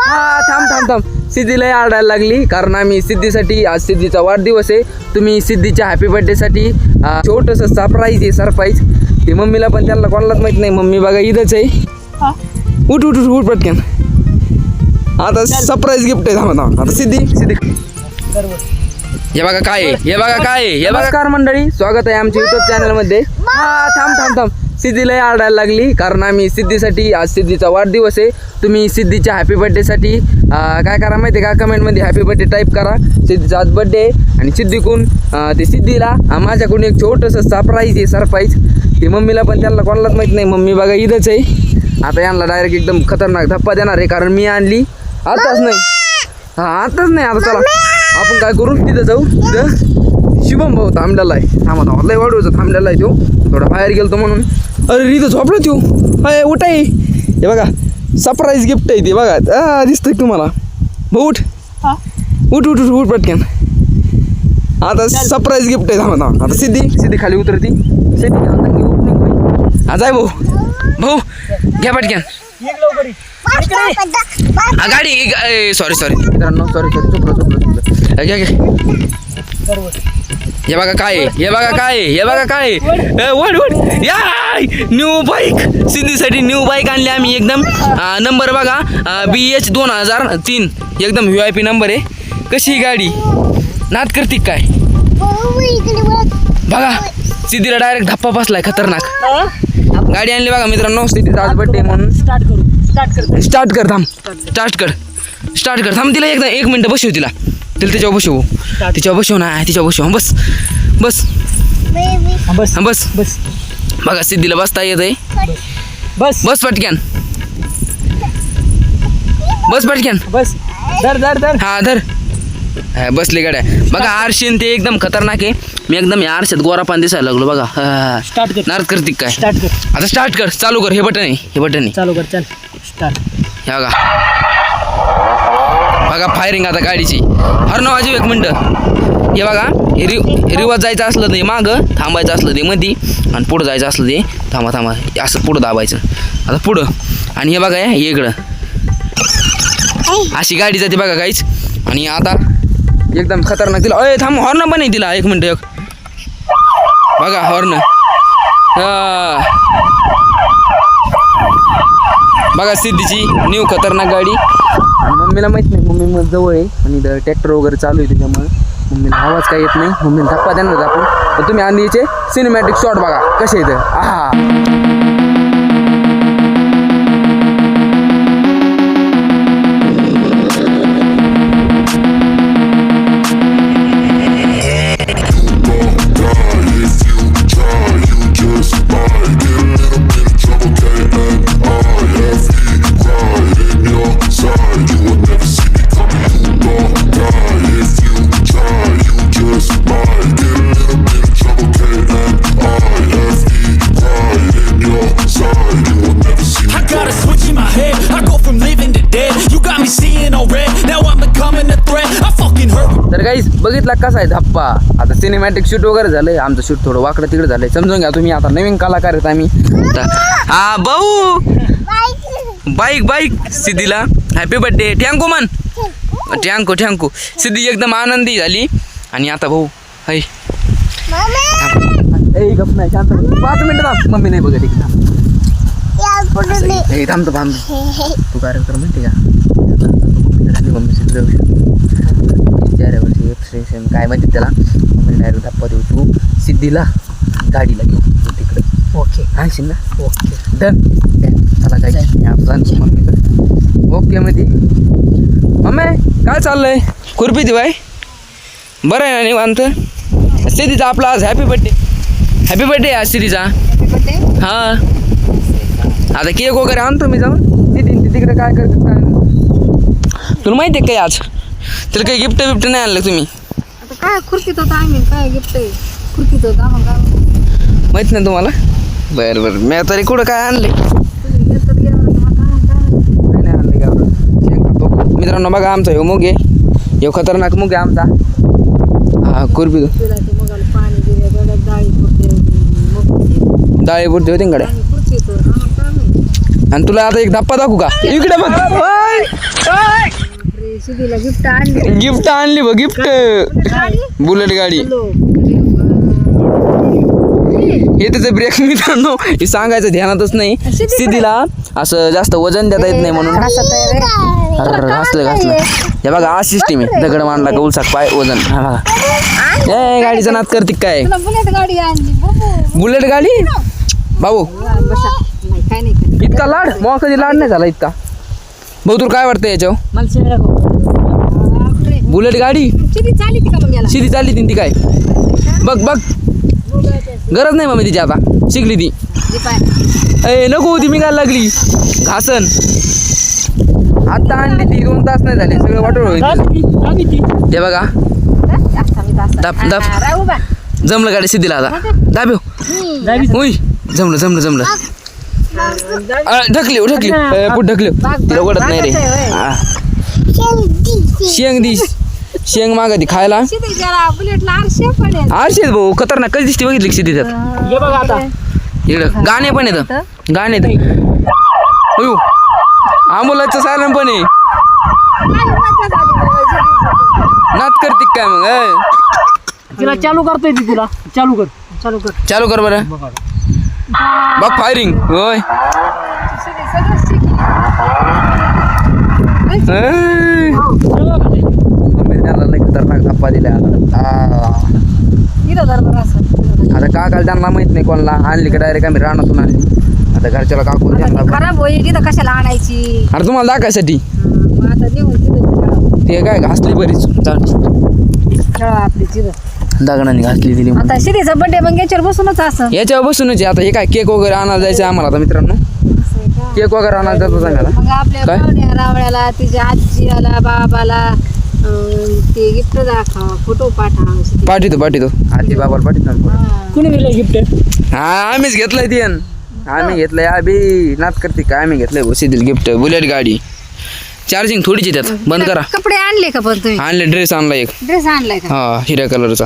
हा थांब सिद्धीला आरडायला लागली कारण आम्ही सिद्धीसाठी आज सिद्धीचा वाढदिवस आहे. तुम्ही सिद्धीच्या हॅपी बर्थडेसाठी छोटंसं सरप्राईज ते मम्मीला पण त्यांना कोणालाच माहित नाही. मम्मी बघा इथंच आहे. उठ पटकन. आता सरप्राईज गिफ्ट आहे. थांबा आता सिद्धी हे बघा काय आहे. नमस्कार मंडळी, स्वागत आहे आमच्या युट्यूब चॅनलमध्ये. हा थांब सिद्धीला आरडायला लागली कारण आम्ही सिद्धीसाठी आज सिद्धीचा वाढदिवस आहे. तुम्ही सिद्धीच्या हॅपी बर्थडेसाठी काय करा माहिती आहे का, कमेंटमध्ये हॅपी बर्थडे टाईप करा. सिद्धीचा आज बर्थडे आहे आणि सिद्धीकून ते सिद्धीला माझ्याकडून एक छोटंसं सरप्राईज ते मम्मीला पण त्यांना कोणालाच माहित नाही. मम्मी बघा इथंच आहे. आता यांना डायरेक्ट एकदम खतरनाक धप्पा देणार आहे कारण मी आणली आताच नाही. आता चला आपण काय करू, तिथं जाऊ. तिथं शुभम भाऊ थांबलेला आहे. थांबा लय वाढवायचं थांबलेला आहे. तो थोडा बाहेर गेलतो म्हणून. अरे इथं झोपला तो. अय उठाय. हे बघा सरप्राईज गिफ्ट आहे ते बघा. दिसतंय तुम्हाला भाऊ. उठ पटकन. आता सरप्राईज गिफ्ट आहे. थांबा आता सिद्धी खाली उतरती. जाय भाऊ घ्या पटकन. गाडी सॉरी मित्रांनो चुकलं घ्या. हे बघा काय वड या न्यू बाईक. सिद्धीसाठी न्यू बाईक आणली आम्ही. एकदम नंबर बघा BH 2003 एकदम VIP नंबर आहे. कशी ही गाडी नाद करते काय बघा. सिद्धीला डायरेक्ट धप्पा बसलाय खतरनाक. गाडी आणली बघा मित्रांनो. सिद्धीचा आज बर्थडे म्हणून स्टार्ट कर थांब. तिला एकदा 1 मिनिट बसव. तिला त्याच्यावर बसव ना. बस बघा सिद्धीला बसता येत आहे. बस पटक्यान धर. हा बसली गाड्या बघा. आरशीन ते एकदम खतरनाक आहे. मी एकदम या आरशात गोरापान दिसायला लागलो बघा. नाद करते काय. आता स्टार्ट कर. चालू कर. हे बटन चालू कर. चल स्टार्ट. हे बघा फायरिंग आता गाडीची. हरणं वाजव 1 मिनटं. हे बघा रिवर्स जायचं असलं ते मागं, थांबायचं असलं ते मधी आणि पुढं जायचं असलं ते थांबा असं पुढं दाबायचं. आता पुढं आणि हे बघा हे इकडं अशी गाडी जाते बघा काहीच. आणि आता एकदम खतरनाक. तिला थांब हॉर्न पण आहे तिला. 1 मिनटं बघा हॉर्न. बघा सिद्धीची न्यू खतरनाक गाडी. आणि मम्मीला माहीत नाही. मम्मी मग जवळ आहे आणि ट्रॅक्टर वगैरे चालू आहे त्याच्यामुळे मम्मीला आवाज काय येत नाही. मम्मीला धप्पा देणार आपण. तर तुम्ही आंधीचे सिनेमॅटिक शॉट बघा कसे येतं. तर गाईस बघितला कसा आहे धप्पा. आता सिनेमॅटिक शूट वगैरे झालंय. आमचं शूट थोडं वाकडं तिकडं झालंय. समजून घ्या तुम्ही. आता नवीन कलाकार आहेत आम्ही. हा भाऊ बाईक सिद्धीला हॅपी बर्थडे. थँकू मन थँकू. सिद्धी एकदम आनंदी झाली. आणि आता भाऊ हाय गप नाही शांत 5 मिनिटं थांब. मम्मी नाही बघा ठीक थांबतो. तू काय कर माहिती का. मम्मी सिद्धी चेहऱ्यावरची एक्सप्रेशन काय म्हणते त्याला. मम्मी डायरेक्ट धप्पा देऊ. तू सिद्धीला गाडीला घेऊ तिकडे. ओके आणशील ना. Okay done. चला काय आपण मम्मीकडे. ओके मध्ये मम्मी काय चाललंय. खुरपी ती बाय बरं आहे ना निवांत. सिद्धीचा आपला आज हॅपी बर्थडे आज सिद्धीचा. हां आता केक वगैरे आणतो मी जाऊन. सिद्धी तिकडे काय करते काय तुला माहिती आहे काय आज. तर काही गिफ्ट नाही आणलं तुम्ही. आता काय खुर्कीत होतं आम्ही. काय गिफ्ट आहे खुर्कीत होतं आम्हाला माहित नाही तुम्हाला. बरं मी तरी कुठं काय आणले. नाही आणले का मित्रांनो. बघा आमचा ह्यो मुग आहे. ह्यो खतरनाक मुग आहे आमचा. हा खुरपी डाळी पुरते होते गाड्या. आणि तुला आता एक धप्पा दाखवू का. इकडे बघ सिद्धीला गिफ्ट आणली. गिफ्ट आणली बघ गिफ्ट बुलेट गाडी हे त्याचं ब्रेक मित्रांनो हे सांगायचं ध्यानातच नाही सिद्धीला असं जास्त वजन देता येत नाही म्हणून घासलं हे बघा आज सिस्टीम आहे दगड मांडला का उलसाक पाय वजन हा बघा ए गाडीचा नाद करते काय तुला बुलेट गाडी आणली बाबू. बुलेट गाडी भाऊ बसा. नाही काय नाही इतका लाड मग कधी लाड नाही झाला इतका भाऊ तुला काय वाटतं याच्यावर बापरे. बुलेट गाडी किती चालली ती का मग याला शिदी चालली ती काय बघ बघ गरज नाही मग तिची आता शिकली ती हे पाय. ए नको होती मी काय लागली घासन आता आणली ती 2 तास नाही झाले सगळं वाटोळ होईल ते बघा दाब दाब राहू बा. जमलं गाडी सिद्धीला आता दाब्यो उई जमलं ढकली पुढ ढकली तिला ओढत नाही रे हा. शेंग मागा ती खायला सिद्धी जरा बुलेटला आरशे पडेल. आरशे भाऊ खतरनाक कधी दिसते बघितली सिद्धी त्यात हे बघा आता इकडं गाणे पण येतं गाणे येतं अयो आंबोलाचं सायरन पण आहे काय मजा झाली बाबा सिद्धीची. नात करते काय मग ए? तिला चालू करता येते तुला चालू कर चालू कर बरं बघ फायरिंग होय सिद्धी सगळं शिकली. ए. मम्मी त्यांना लई खतरनाक धप्पा दिला इथं धर बरं असं. आता काकाला त्यांना माहित नाही कोणाला आणली का डायरेक्ट आम्ही रानातून आणली आता घरच्याला काकू त्यांना खराब होईल तिथं कशाला आणायची. अरे तुम्हाला दाखायसाठी मग आता नेऊन तिथं ते काय घासली बरीच खेळा आपली तिथं. दगडाने घासली दिली आता सिद्धीचा बर्थडे मग याच्यावर बसूनच असं. याच्यावर बसूनच आहे. आता हे काय केक वगैरे आणायला जायचं आम्हाला आता मित्रांनो केक वगैरे आणायला जातो आम्हाला मग आपल्या काय? पाहुण्या रावळ्याला तिच्या आजीला बाबाला ते गिफ्ट दाखवा फोटो पाठवा. पाठवतो आजी बाबाला पाठवतो कुणी दिलं गिफ्ट हा आम्हीच घेतलंय ती आम्ही घेतलंय अभि नात करते काय आम्ही घेतलंय सिद्धील गिफ्ट बुलेट गाडी चार्जिंग थोडीची त्यात बंद करा कपडे आणले का पण तुम्ही आणले ड्रेस आणला एक ड्रेस आणलाय का हा हिऱ्या कलरचा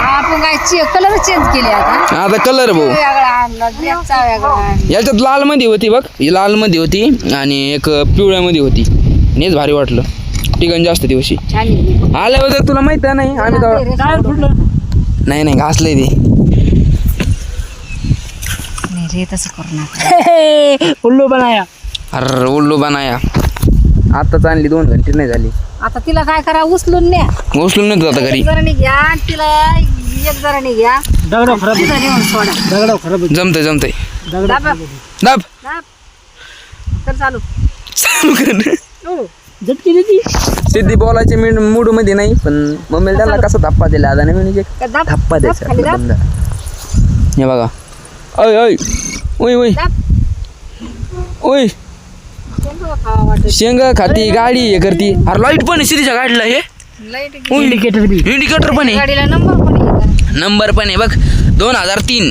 आपण काय कलर चेंज केले आता आता कलर भाऊ वेगळा आणला ड्रेसचा वेगळा आणला. याच्यात लाल मध्ये होती बघ ही लाल मध्ये होती आणि एक पिवळ्यामध्ये होती नेच भारी वाटलं ठिकाण जास्त दिवशी छान आहे. आल्याबद्दल तुला माहित आहे नाही आम्ही तर काय फुटलं नाही घासलंय ते नाही रे तसं करू नका. उल्लू बनाया अरे उल्लू बनाया आत्ताच आणली 2 घंटे नाही झाली आता तिला काय करा उचलून न्या. उचलून नाही आता घरी एक जणांनी घ्या आणि तिला एक जणांनी घ्या दगडा खराब तिथं नेऊन सोडा. दगडा खराब जमतंय दगडा दाबा. दाब दाब. कर चालू. चालू कर झटकी देती सिद्धी बॉलाची मूड मध्ये नाही पण मम्मीला त्याला कसा धप्पा दिला आता नाही का दाब. धप्पा दाब द्यायचा खाली दाब. बंद. हे बघा ओय ओय दाब. ओय शेंगा खावा वाटत. शेंग खाती गाडी हे करती अरे लाईट पण आहे सिद्धीच्या गाडीला हे लाईट इंडिकेटर बी इंडिकेटर पण आहे गाडीला नंबर पण आहे का? नंबर पण आहे बघ 2003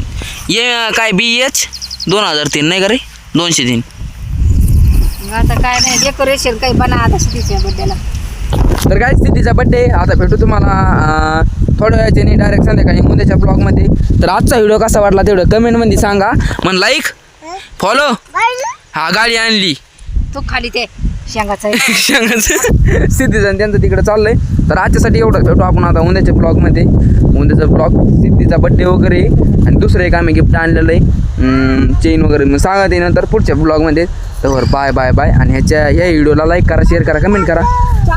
ये काय BH 2003 नाही का रे 203 मग आता काय नाही डेकोरेशन काही बना आता सिद्धीच्या बड्डेला. तर काय स्थितीचा बड्डे आता भेटू तुम्हाला थोड्या वेळाने डायरेक्ट संध्याकाळी उद्याच्या ब्लॉगमध्ये तर आजचा व्हिडिओ कसा वाटला तेवढं कमेंटमध्ये सांगा मन लाईक फॉलो हा गाडी आणली तू खाली ते शेंगाचं शेंगाचं सिद्धीचं त्यांचं तिकडे चाललंय तर आजच्यासाठी एवढंच भेटू आपण आता उद्याच्या ब्लॉगमध्ये उद्याचा ब्लॉग सिद्धीचा बड्डे वगैरे आणि दुसरं एक आम्ही गिफ्ट आणलेलं आहे चेन वगैरे मग सांगा ते नंतर पुढच्या ब्लॉगमध्ये तर बाय आणि ह्या व्हिडिओला लाईक करा शेअर करा कमेंट करा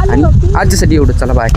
आणि आजच्यासाठी एवढंच चला बाय